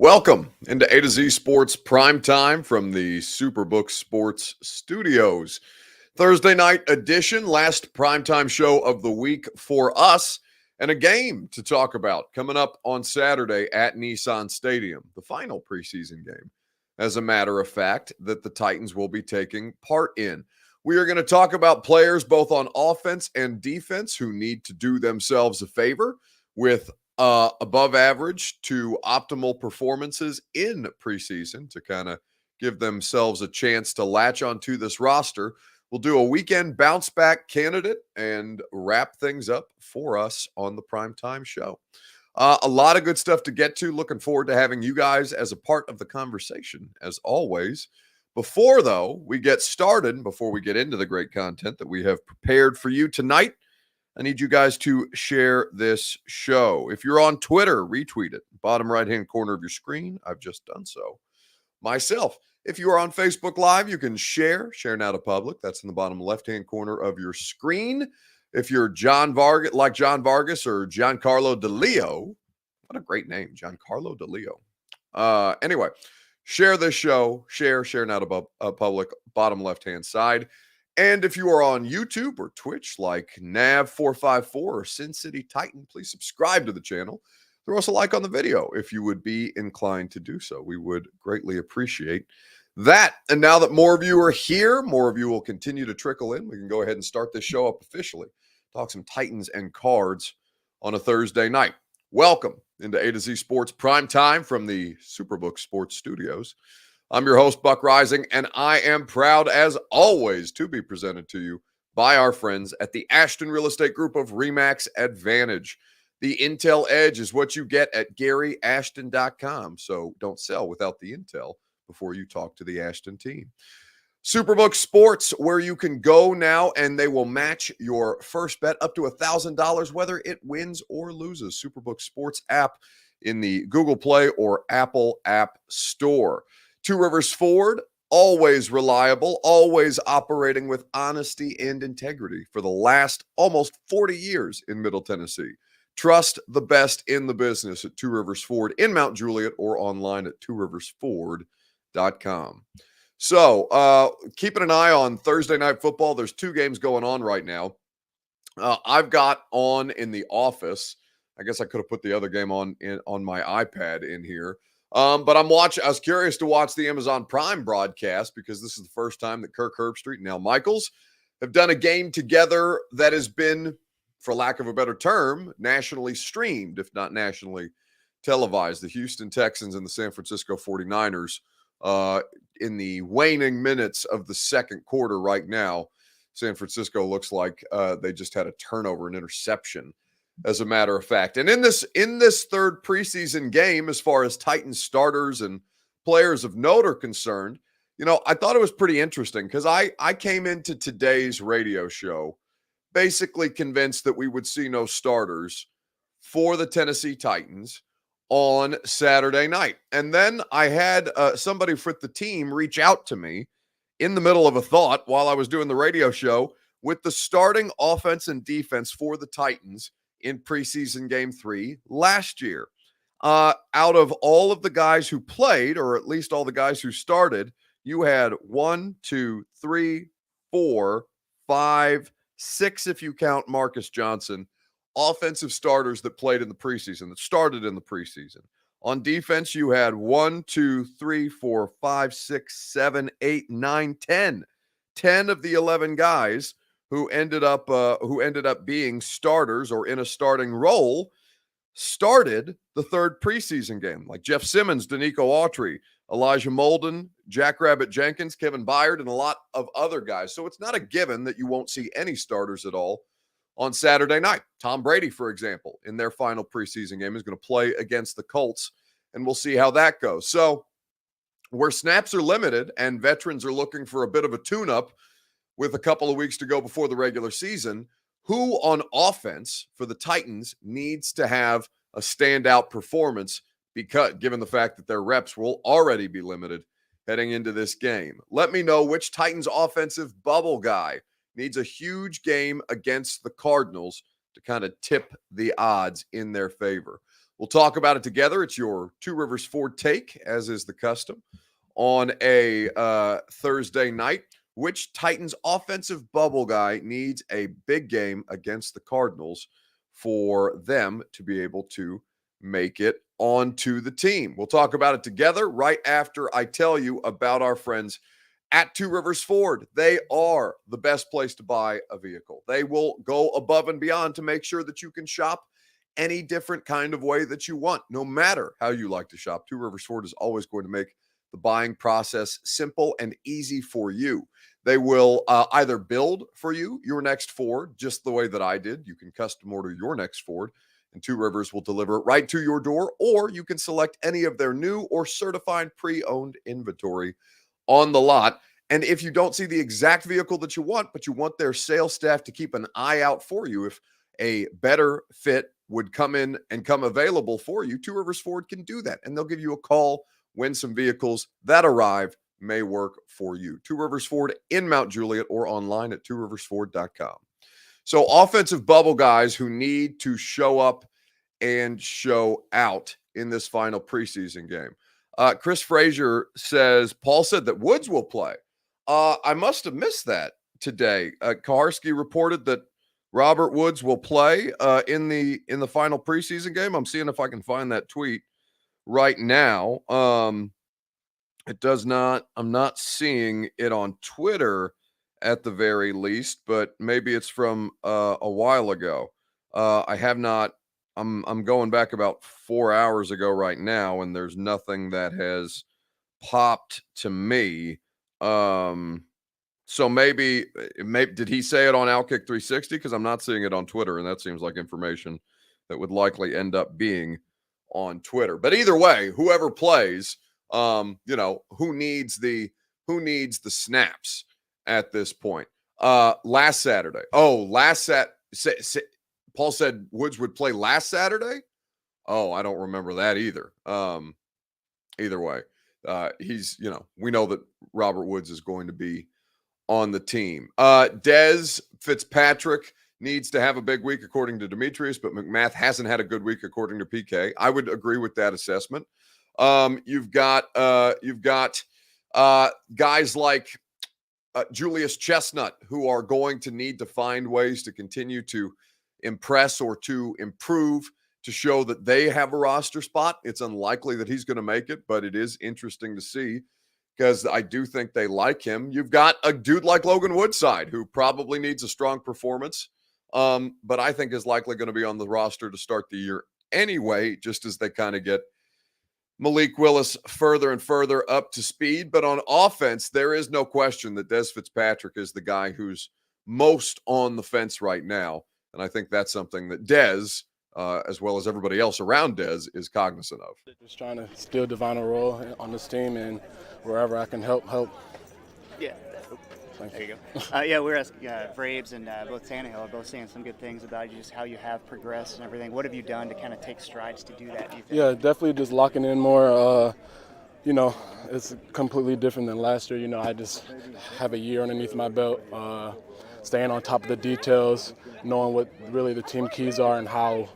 Welcome into A to Z Sports Prime Time from the Superbook Sports Studios. Thursday night edition, last primetime show of the week for us, and a game to talk about coming up on Saturday at Nissan Stadium, the final preseason game, as a matter of fact, that the Titans will be taking part in. We are going to talk about players both on offense and defense who need to do themselves a favor with above average to optimal performances in preseason to kind of give themselves a chance to latch onto this roster. We'll do a weekend bounce back candidate and wrap things up for us on the primetime show. A lot of good stuff to get to. Looking forward to having you guys as a part of the conversation, as always. Before, though, we get started, before we get into the great content that we have prepared for you tonight, I need you guys to share this show. If you're on Twitter, retweet it. Bottom right-hand corner of your screen. I've just done so myself. If you are on Facebook Live, you can share now to public. That's in the bottom left-hand corner of your screen. If you're John Vargas, like John Vargas or Giancarlo DeLeo, what a great name, Giancarlo DeLeo. Anyway, share this show. Share now to public, bottom left-hand side. And if you are on YouTube or Twitch like Nav454 or Sin City Titan, please subscribe to the channel. Throw us a like on the video if you would be inclined to do so. We would greatly appreciate that. And now that more of you are here, more of you will continue to trickle in. We can go ahead and start this show up officially. Talk some Titans and Cards on a Thursday night. Welcome into A to Z Sports Prime Time from the Superbook Sports Studios. I'm your host, Buck Rising, and I am proud, as always, to be presented to you by our friends at the Ashton Real Estate Group of RE/MAX Advantage. The Intel Edge is what you get at GaryAshton.com, so don't sell without the intel before you talk to the Ashton team. Superbook Sports, where you can go now and they will match your first bet up to $1,000, whether it wins or loses. Superbook Sports app in the Google Play or Apple App Store. Two Rivers Ford, always reliable, always operating with honesty and integrity for the last almost 40 years in Middle Tennessee. Trust the best in the business at Two Rivers Ford in Mount Juliet or online at tworiversford.com. So, keeping an eye on Thursday Night Football. There's two games going on right now. I've got on in the office. I guess I could have put the other game on my iPad in here. But I was curious to watch the Amazon Prime broadcast because this is the first time that Kirk Herbstreit and Al Michaels have done a game together that has been, for lack of a better term, nationally streamed, if not nationally televised. The Houston Texans and the San Francisco 49ers in the waning minutes of the second quarter right now. San Francisco looks like they just had a turnover, an interception, as a matter of fact. And in this third preseason game, as far as Titans starters and players of note are concerned, I thought it was pretty interesting because I came into today's radio show basically convinced that we would see no starters for the Tennessee Titans on Saturday night. And then I had somebody for the team reach out to me in the middle of a thought while I was doing the radio show with the starting offense and defense for the Titans in preseason game 3 last year. Out of all of the guys who played, or at least all the guys who started, you had 1, 2, 3, 4, 5, 6, if you count Marcus Johnson, offensive starters that played in the preseason, that started in the preseason. On defense, you had 1, 2, 3, 4, 5, 6, 7, 8, 9, 10. 10 of the 11 guys who ended up being starters or in a starting role started the third preseason game, like Jeff Simmons, Danico Autry, Elijah Molden, Jackrabbit Jenkins, Kevin Byard, and a lot of other guys. So it's not a given that you won't see any starters at all on Saturday night. Tom Brady, for example, in their final preseason game is going to play against the Colts, and we'll see how that goes. So where snaps are limited and veterans are looking for a bit of a tune-up with a couple of weeks to go before the regular season, who on offense for the Titans needs to have a standout performance, because given the fact that their reps will already be limited heading into this game? Let me know which Titans offensive bubble guy needs a huge game against the Cardinals to kind of tip the odds in their favor. We'll talk about it together. It's your Two Rivers Ford take, as is the custom, on a Thursday night. Which Titans offensive bubble guy needs a big game against the Cardinals for them to be able to make it onto the team? We'll talk about it together right after I tell you about our friends at Two Rivers Ford. They are the best place to buy a vehicle. They will go above and beyond to make sure that you can shop any different kind of way that you want, no matter how you like to shop. Two Rivers Ford is always going to make the buying process simple and easy for you. They will either build for you your next Ford, just the way that I did. You can custom order your next Ford, and Two Rivers will deliver it right to your door, or you can select any of their new or certified pre-owned inventory on the lot. And if you don't see the exact vehicle that you want, but you want their sales staff to keep an eye out for you, if a better fit would come in and come available for you, Two Rivers Ford can do that. And they'll give you a call when some vehicles that arrive may work for you. Two Rivers Ford in Mount Juliet or online at tworiversford.com. So offensive bubble guys who need to show up and show out in this final preseason game. Chris Frazier says, Paul said that Woods will play. I must have missed that today. Kaharski reported that Robert Woods will play in the final preseason game. I'm seeing if I can find that tweet right now. It does not, I'm not seeing it on Twitter at the very least, but maybe it's from a while ago. I have not, I'm going back about 4 hours ago right now, and there's nothing that has popped to me. So maybe did he say it on Outkick 360? Because I'm not seeing it on Twitter, and that seems like information that would likely end up being on Twitter. But either way, whoever plays, who needs the snaps at this point? Last Saturday. Paul said Woods would play last Saturday. Oh, I don't remember that either. Either way, we know that Robert Woods is going to be on the team. Dez Fitzpatrick needs to have a big week according to Demetrius, but McMath hasn't had a good week according to PK. I would agree with that assessment. You've got guys like Julius Chestnut, who are going to need to find ways to continue to impress or to improve to show that they have a roster spot. It's unlikely that he's going to make it, but it is interesting to see because I do think they like him. You've got a dude like Logan Woodside, who probably needs a strong performance, but I think is likely going to be on the roster to start the year anyway, just as they kind of get Malik Willis further and further up to speed. But on offense, there is no question that Dez Fitzpatrick is the guy who's most on the fence right now. And I think that's something that Dez, as well as everybody else around Dez, is cognizant of. Just trying to still divine a role on this team, and wherever I can help. Yeah. There you go. We're asking Braves and both Tannehill are both saying some good things about you, just how you have progressed and everything. What have you done to kind of take strides to do that, do you think? Yeah, definitely just locking in more. It's completely different than last year. I just have a year underneath my belt, staying on top of the details, knowing what really the team keys are and how,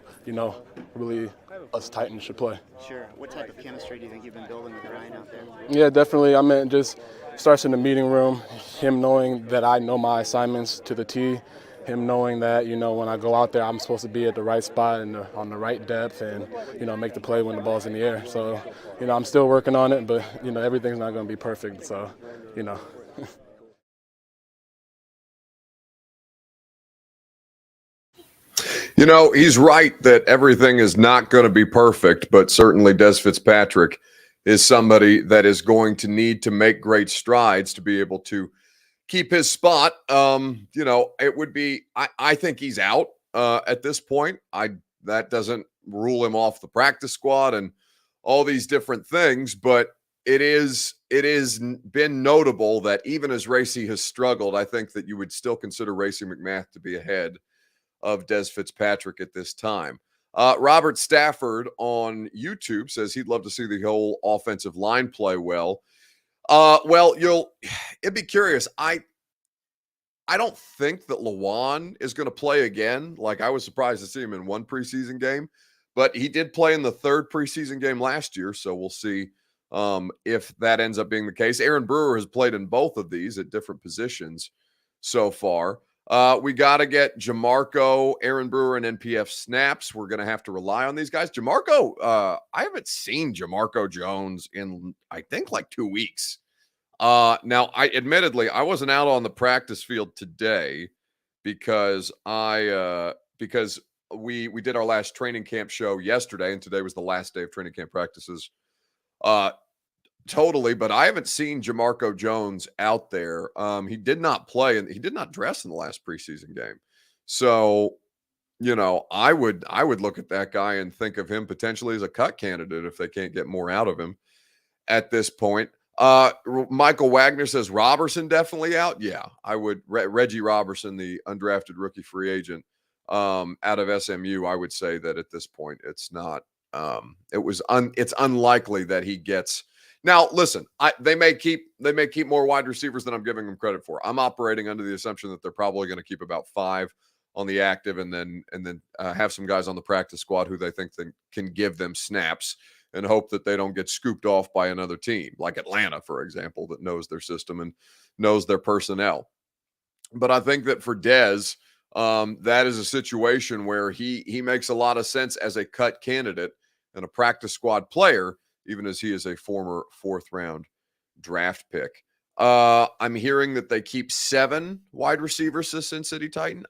really us Titans should play. Sure. What type of chemistry do you think you've been building with Ryan out there? Yeah, definitely. I mean, just starts in the meeting room, him knowing that I know my assignments to the T, him knowing that, when I go out there, I'm supposed to be at the right spot and on the right depth and, make the play when the ball's in the air. So, I'm still working on it, but, everything's not going to be perfect. So, He's right that everything is not going to be perfect, but certainly Dez Fitzpatrick is somebody that is going to need to make great strides to be able to keep his spot. It would be, I think he's out at this point. That doesn't rule him off the practice squad and all these different things, but it is been notable that even as Racy has struggled, I think that you would still consider Racy McMath to be ahead of Dez Fitzpatrick at this time. Robert Stafford on YouTube says he'd love to see the whole offensive line play well. It'd be curious. I don't think that Lawan is going to play again. Like, I was surprised to see him in one preseason game, but he did play in the third preseason game last year, so we'll see if that ends up being the case. Aaron Brewer has played in both of these at different positions so far. We got to get Jamarco, Aaron Brewer, and NPF snaps. We're going to have to rely on these guys. Jamarco, I haven't seen Jamarco Jones in, I think, like 2 weeks. Now, I wasn't out on the practice field today because because we did our last training camp show yesterday, and today was the last day of training camp practices. Totally, but I haven't seen Jamarco Jones out there. He did not play and he did not dress in the last preseason game. So, I would look at that guy and think of him potentially as a cut candidate if they can't get more out of him at this point. Michael Wagner says Robertson definitely out. Yeah, I would. Reggie Robertson, the undrafted rookie free agent out of SMU, I would say that at this point it's not. It's unlikely that he gets. Now, listen, they may keep more wide receivers than I'm giving them credit for. I'm operating under the assumption that they're probably going to keep about 5 on the active, and then have some guys on the practice squad who they think can give them snaps, and hope that they don't get scooped off by another team like Atlanta, for example, that knows their system and knows their personnel. But I think that for Dez, that is a situation where he makes a lot of sense as a cut candidate and a practice squad player, even as he is a former 4th-round draft pick. I'm hearing that they keep 7 wide receivers to Sin City Titan.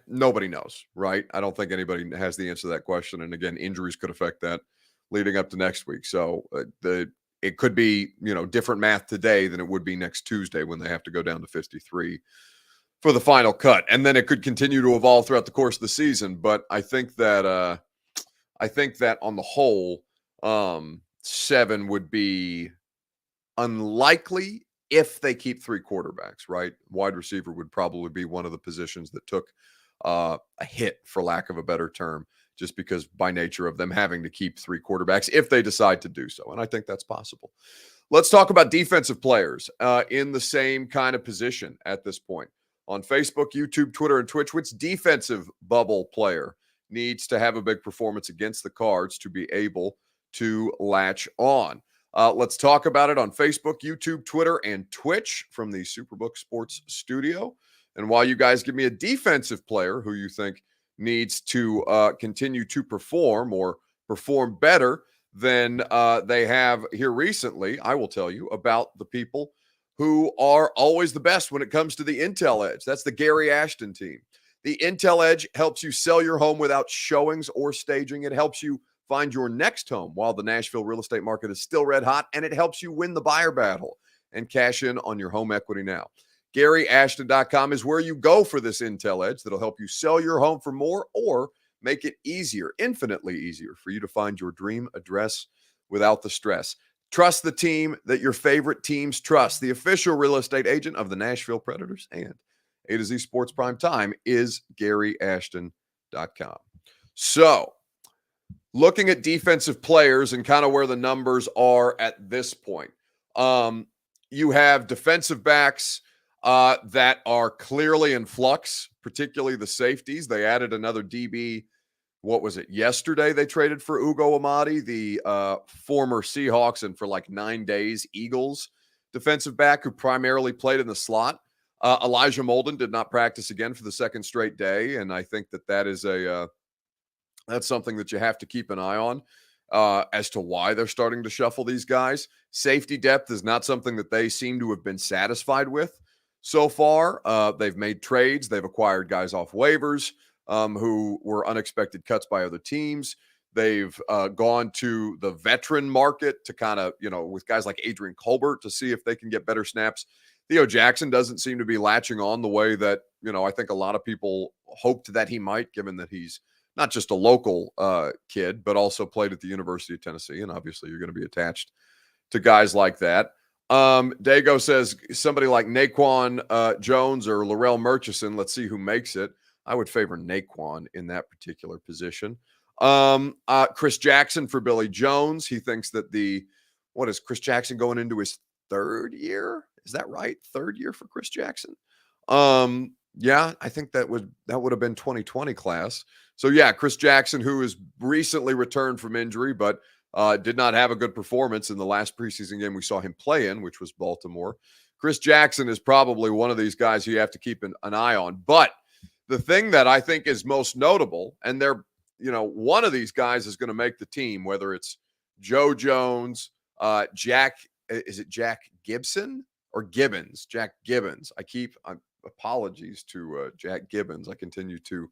Nobody knows, right? I don't think anybody has the answer to that question. And again, injuries could affect that leading up to next week. So it could be, different math today than it would be next Tuesday when they have to go down to 53 for the final cut. And then it could continue to evolve throughout the course of the season. But I think that on the whole, 7 would be unlikely if they keep 3 quarterbacks, right? Wide receiver would probably be one of the positions that took a hit, for lack of a better term, just because by nature of them having to keep 3 quarterbacks if they decide to do so. And I think that's possible. Let's talk about defensive players in the same kind of position at this point. On Facebook, YouTube, Twitter, and Twitch, which defensive bubble player needs to have a big performance against the Cards to be able to latch on? Let's talk about it on Facebook, YouTube, Twitter, and Twitch from the Superbook Sports Studio. And while you guys give me a defensive player who you think needs to continue to perform or perform better than they have here recently, I will tell you about the people who are always the best when it comes to the Intel Edge. That's the Gary Ashton team. The Intel Edge helps you sell your home without showings or staging. It helps you find your next home while the Nashville real estate market is still red hot, and it helps you win the buyer battle and cash in on your home equity now. GaryAshton.com is where you go for this Intel Edge that'll help you sell your home for more or make it easier, infinitely easier, for you to find your dream address without the stress. Trust the team that your favorite teams trust. The official real estate agent of the Nashville Predators and A to Z Sports Prime Time is GaryAshton.com. So, looking at defensive players and kind of where the numbers are at this point, you have defensive backs that are clearly in flux, particularly the safeties. They added another DB. What was it? Yesterday, they traded for Ugo Amadi, the former Seahawks and for like 9 days Eagles defensive back who primarily played in the slot. Elijah Molden did not practice again for the second straight day, and I think that is that's something that you have to keep an eye on as to why they're starting to shuffle these guys. Safety depth is not something that they seem to have been satisfied with so far. They've made trades. They've acquired guys off waivers who were unexpected cuts by other teams. They've gone to the veteran market to kind of, with guys like Adrian Colbert to see if they can get better snaps. Theo Jackson doesn't seem to be latching on the way that, I think a lot of people hoped that he might, given that he's not just a local kid, but also played at the University of Tennessee. And obviously you're going to be attached to guys like that. Dago says somebody like Naquan Jones or Laurel Murchison. Let's see who makes it. I would favor Naquan in that particular position. Chris Jackson for Billy Jones. He thinks that what is Chris Jackson going into his 3rd year? Is that right? 3rd year for Chris Jackson. Yeah, I think that would have been 2020 class. So yeah, Chris Jackson, who has recently returned from injury, but did not have a good performance in the last preseason game we saw him play in, which was Baltimore. Chris Jackson is probably one of these guys you have to keep an eye on. But the thing that I think is most notable, and one of these guys is going to make the team, whether it's Joe Jones, Jack, is it Jack Gibson or Gibbons? Jack Gibbons. Apologies to Jack Gibbons. I continue to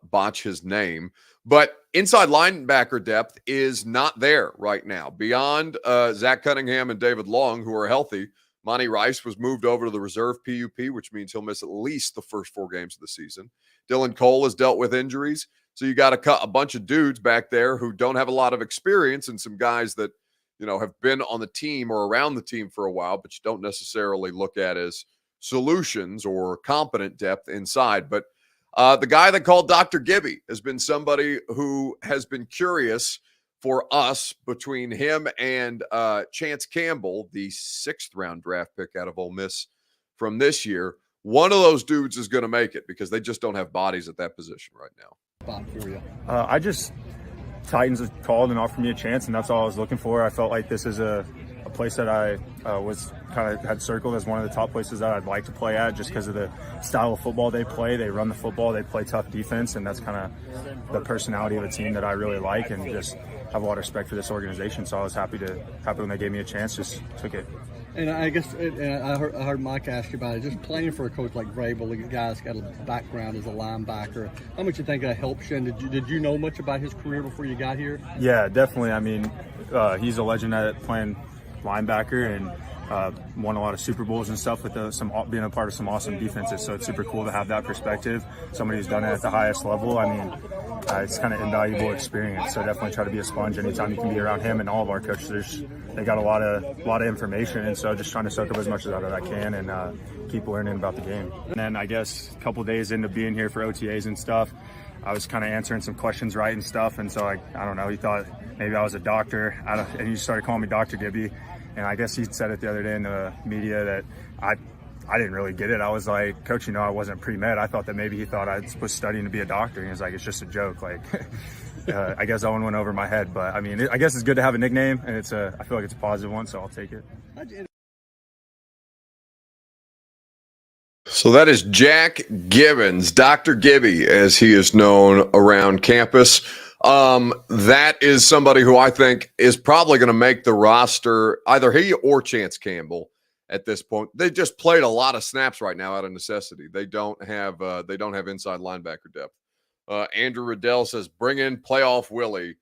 botch his name. But inside linebacker depth is not there right now. Beyond Zach Cunningham and David Long, who are healthy, Monty Rice was moved over to the reserve PUP, which means he'll miss at least the first 4 games of the season. Dylan Cole has dealt with injuries. So you got to cut a bunch of dudes back there who don't have a lot of experience, and some guys that, have been on the team or around the team for a while, but you don't necessarily look at as solutions or competent depth inside. But the guy that called Dr. Gibby has been somebody who has been curious for us between him and Chance Campbell, the 6th round draft pick out of Ole Miss from this year. One of those dudes is going to make it because they just don't have bodies at that position right now. Titans have called and offered me a chance, and that's all I was looking for. I felt like this is a place that I was kind of had circled as one of the top places that I'd like to play at, just because of the style of football they play. They run the football, they play tough defense, and that's kind of the personality of a team that I really like, and just have a lot of respect for this organization. So I was happy when they gave me a chance, just took it. And I guess I heard Mike ask you about it. Just playing for a coach like Vrabel, the guy's got a background as a linebacker. How much you think that helps you? And did you know much about his career before you got here? Yeah, definitely. I mean, he's a legend at playing linebacker, and won a lot of Super Bowls and stuff with being a part of some awesome defenses. So it's super cool to have that perspective. Somebody who's done it at the highest level. I mean, it's kind of invaluable experience. So definitely try to be a sponge anytime you can be around him, and all of our coaches. They got a lot of information, and so just trying to soak up as much as I can and keep learning about the game. And then I guess a couple days into being here for OTAs and stuff, I was kind of answering some questions right and stuff, and so I don't know, he thought maybe I was a doctor, and he started calling me Dr. Gibby. And I guess he said it the other day in the media that I didn't really get it. I was like, Coach, I wasn't pre-med. I thought that maybe he thought I was studying to be a doctor. And he was like, it's just a joke. Like, I guess that one went over my head. But, I mean, I guess it's good to have a nickname, and I feel like it's a positive one, so I'll take it. So that is Jack Gibbons, Dr. Gibby, as he is known around campus. That is somebody who I think is probably going to make the roster, either he or Chance Campbell at this point. They just played a lot of snaps right now out of necessity. They don't have inside linebacker depth. Andrew Riddell says, bring in playoff Willie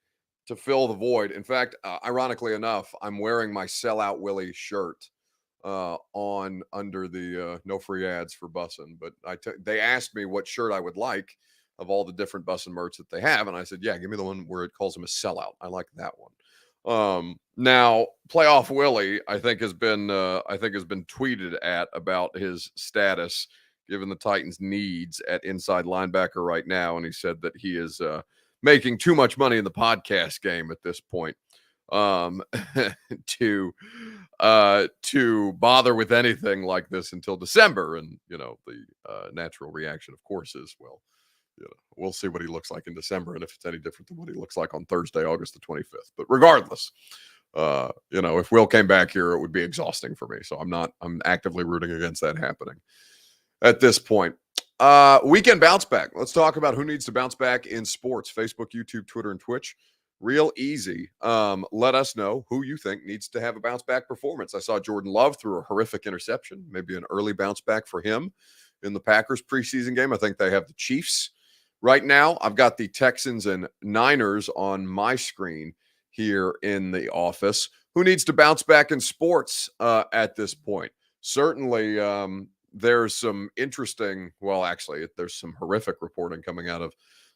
to fill the void. In fact, ironically enough, I'm wearing my sellout Willie shirt on under the no free ads for Bussin', but they asked me what shirt I would like of all the different Bussin' merch that they have, and I said, yeah, give me the one where it calls him a sellout. I like that one. Now playoff Willie, I think has been tweeted at about his status given the Titans' needs at inside linebacker right now, and he said that he is making too much money in the podcast game at this point to bother with anything like this until December. And the natural reaction, of course, is, well, we'll see what he looks like in December, and if it's any different than what he looks like on Thursday, August the 25th. But regardless, if Will came back here, it would be exhausting for me. So I'm actively rooting against that happening at this point. Weekend bounce back. Let's talk about who needs to bounce back in sports. Facebook, YouTube, Twitter, and Twitch. Real easy. Let us know who you think needs to have a bounce back performance. I saw Jordan Love threw a horrific interception, maybe an early bounce back for him in the Packers preseason game. I think they have the Chiefs right now. I've got the Texans and Niners on my screen here in the office. Who needs to bounce back in sports at this point? Certainly, there's some interesting, there's some horrific reporting coming out of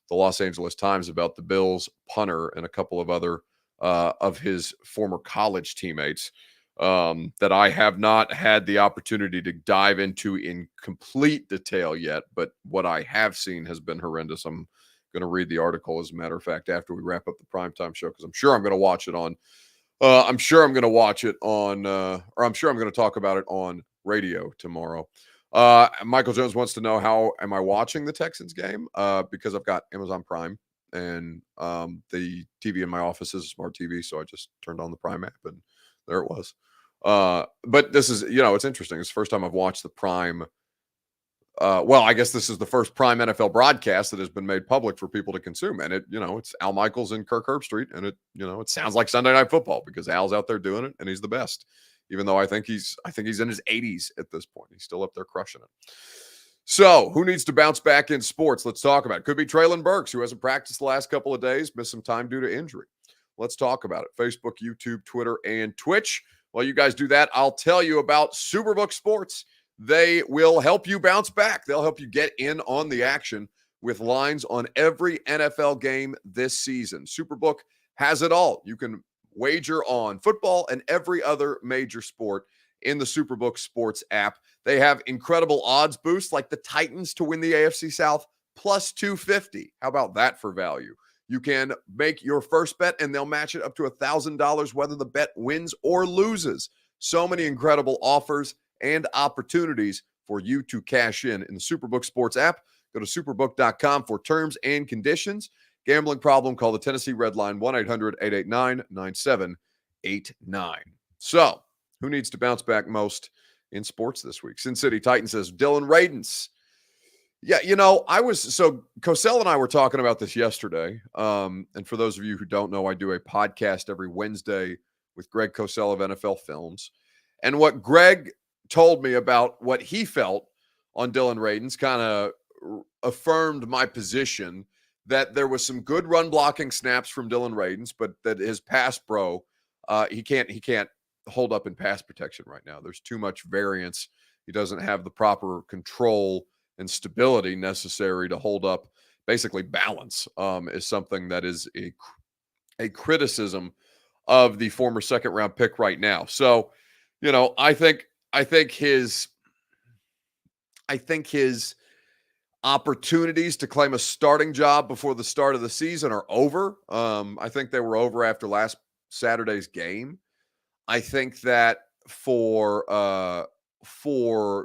the Los Angeles Times about the Bills punter and a couple of other of his former college teammates that I have not had the opportunity to dive into in complete detail yet. But what I have seen has been horrendous. I'm going to read the article, as a matter of fact, after we wrap up the primetime show, because I'm sure I'm going to watch it on. I'm sure I'm going to talk about it on radio tomorrow. Michael Jones wants to know, how am I watching the Texans game? Because I've got Amazon Prime, and the TV in my office is a smart TV, so I just turned on the Prime app, and there it was. But this is, it's interesting. It's the first time I've watched the Prime. Well, I guess this is the first Prime NFL broadcast that has been made public for people to consume, and it's Al Michaels and Kirk Herbstreit, and it sounds like Sunday Night Football because Al's out there doing it, and he's the best. Even though I think he's in his 80s at this point. He's still up there crushing it. So, who needs to bounce back in sports? Let's talk about it. Could be Treylon Burks, who hasn't practiced the last couple of days, missed some time due to injury. Let's talk about it. Facebook, YouTube, Twitter, and Twitch. While you guys do that, I'll tell you about Superbook Sports. They will help you bounce back. They'll help you get in on the action with lines on every NFL game this season. Superbook has it all. You can wager on football and every other major sport in the Superbook Sports app. They have incredible odds boosts like the Titans to win the AFC South plus 250. How about that for value? You can make your first bet and they'll match it up to $1,000 whether the bet wins or loses. So many incredible offers and opportunities for you to cash in the Superbook Sports app. Go to superbook.com for terms and conditions. Gambling problem, call the Tennessee Red Line, 1-800-889-9789. So, who needs to bounce back most in sports this week? Sin City Titan says, Dylan Radins. Yeah, Cosell and I were talking about this yesterday. And for those of you who don't know, I do a podcast every Wednesday with Greg Cosell of NFL Films. And what Greg told me about what he felt on Dylan Radins kind of affirmed my position that there was some good run blocking snaps from Dylan Radins, but that his pass pro, he can't hold up in pass protection right now. There's too much variance. He doesn't have the proper control and stability necessary to hold up. Basically, balance is something that is a criticism of the former second round pick right now. So, I think his opportunities to claim a starting job before the start of the season are over. I think they were over after last Saturday's game. I think that for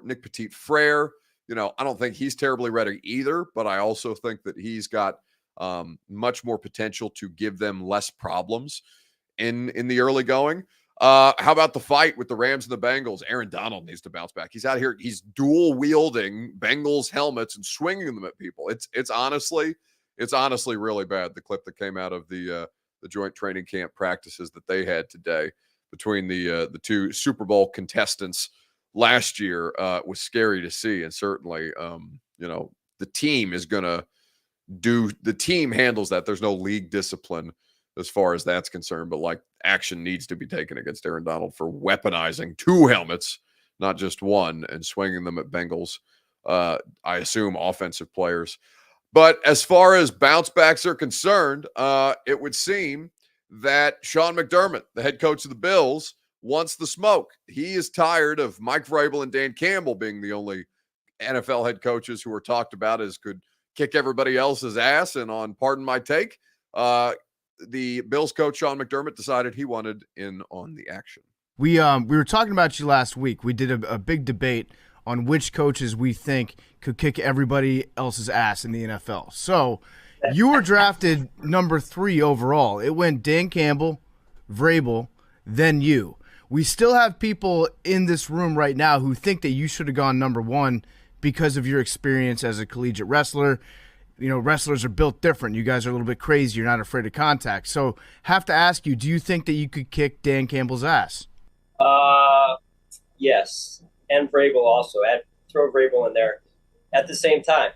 Nick Petit-Frere, I don't think he's terribly ready either, but I also think that he's got much more potential to give them less problems in the early going. How about the fight with the Rams and the Bengals? Aaron Donald needs to bounce back. He's out here. He's dual wielding Bengals helmets and swinging them at people. It's honestly really bad. The clip that came out of the joint training camp practices that they had today between the two Super Bowl contestants last year was scary to see. And certainly, the team handles that. There's no league discipline as far as that's concerned, but action needs to be taken against Aaron Donald for weaponizing two helmets, not just one, and swinging them at Bengals, I assume offensive players. But as far as bounce backs are concerned, it would seem that Sean McDermott, the head coach of the Bills, wants the smoke. He is tired of Mike Vrabel and Dan Campbell being the only NFL head coaches who are talked about as could kick everybody else's ass. And on Pardon My Take, the Bills coach, Sean McDermott, decided he wanted in on the action. We were talking about you last week. We did a big debate on which coaches we think could kick everybody else's ass in the NFL. So you were drafted number 3 overall. It went Dan Campbell, Vrabel, then you. We still have people in this room right now who think that you should have gone number 1 because of your experience as a collegiate wrestler. Wrestlers are built different. You guys are a little bit crazy. You're not afraid of contact. So have to ask you, do you think that you could kick Dan Campbell's ass? Yes. And Vrabel also. Throw Vrabel in there at the same time.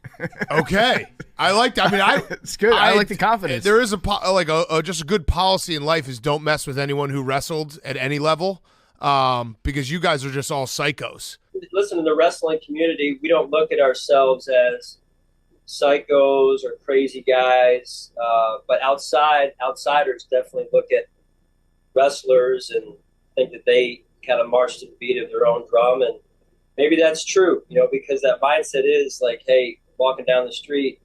Okay. I like that. I mean, it's good. I like the confidence. There is just a good policy in life is don't mess with anyone who wrestled at any level because you guys are just all psychos. Listen, in the wrestling community, we don't look at ourselves as psychos or crazy guys, but outsiders definitely look at wrestlers and think that they kind of march to the beat of their own drum, and maybe that's true, because that mindset is like, hey, walking down the street,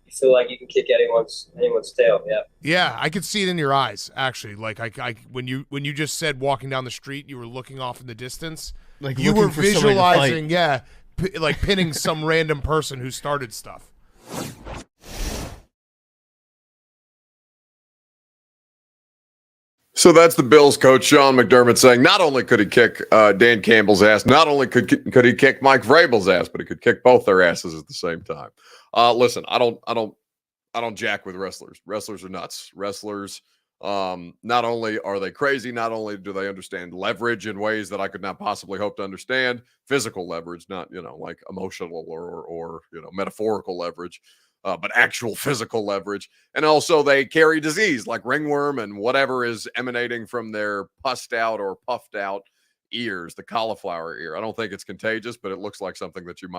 you feel like you can kick anyone's tail. Yeah, I could see it in your eyes actually. Like I when you just said walking down the street, you were looking off in the distance, like you were visualizing, pinning some random person who started stuff. So that's the Bills coach, Sean McDermott, saying not only could he kick Dan Campbell's ass, not only could he kick Mike Vrabel's ass, but he could kick both their asses at the same time. Listen, I don't jack with wrestlers. Wrestlers are nuts. Wrestlers, not only are they crazy, not only do they understand leverage in ways that I could not possibly hope to understand, physical leverage, not, like emotional or metaphorical leverage, but actual physical leverage. And also they carry disease like ringworm and whatever is emanating from their pussed out or puffed out ears, the cauliflower ear. I don't think it's contagious, but it looks like something that you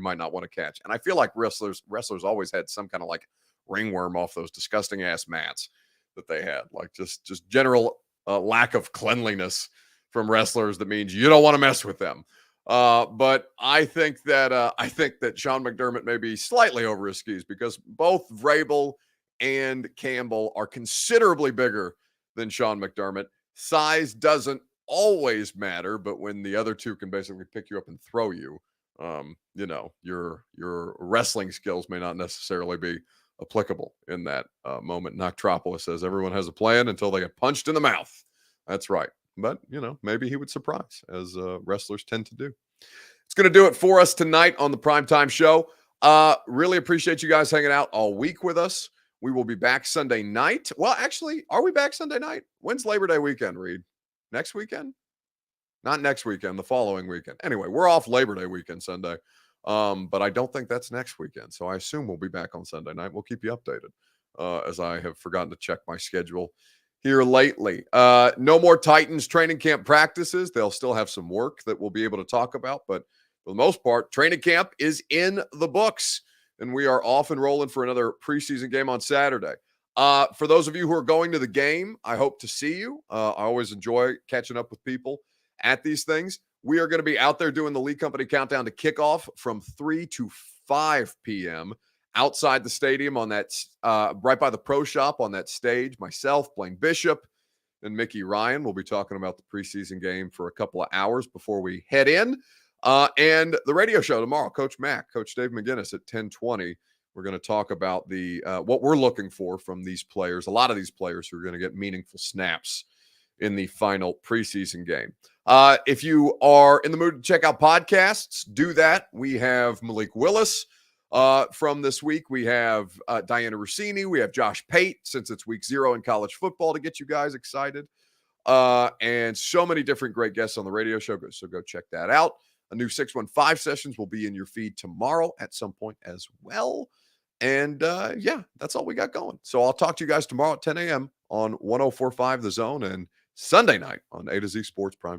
might not want to catch. And I feel like wrestlers always had some kind of like ringworm off those disgusting ass mats that they had, like just general lack of cleanliness from wrestlers that means you don't want to mess with them. But I think that Sean McDermott may be slightly over his skis because both Vrabel and Campbell are considerably bigger than Sean McDermott. Size doesn't always matter, but when the other two can basically pick you up and throw you, your wrestling skills may not necessarily be applicable in that moment. Noctropolis says everyone has a plan until they get punched in the mouth. That's right. But, maybe he would surprise, as wrestlers tend to do. It's going to do it for us tonight on the Primetime Show. Really appreciate you guys hanging out all week with us. We will be back Sunday night. Well, actually, are we back Sunday night? When's Labor Day weekend, Reed? Next weekend? Not next weekend, the following weekend. Anyway, we're off Labor Day weekend Sunday. But I don't think that's next weekend. So I assume we'll be back on Sunday night. We'll keep you updated as I have forgotten to check my schedule here lately. No more Titans training camp practices. They'll still have some work that we'll be able to talk about. But for the most part, training camp is in the books. And we are off and rolling for another preseason game on Saturday. For those of you who are going to the game, I hope to see you. I always enjoy catching up with people at these things. We are going to be out there doing the Lee Company Countdown to Kickoff from 3 to 5 p.m. outside the stadium on that, right by the Pro Shop on that stage. Myself, Blaine Bishop, and Mickey Ryan will be talking about the preseason game for a couple of hours before we head in. And the radio show tomorrow, Coach Mack, Coach Dave McGinnis at 10:20. We're going to talk about the what we're looking for from these players, a lot of these players who are going to get meaningful snaps in the final preseason game. If you are in the mood to check out podcasts, do that. We have Malik Willis from this week. We have Diana Rossini. We have Josh Pate, since it's week 0 in college football, to get you guys excited. And so many different great guests on the radio show. So go check that out. A new 615 sessions will be in your feed tomorrow at some point as well. And that's all we got going. So I'll talk to you guys tomorrow at 10 a.m. on 104.5 The Zone and Sunday night on A to Z Sports Prime.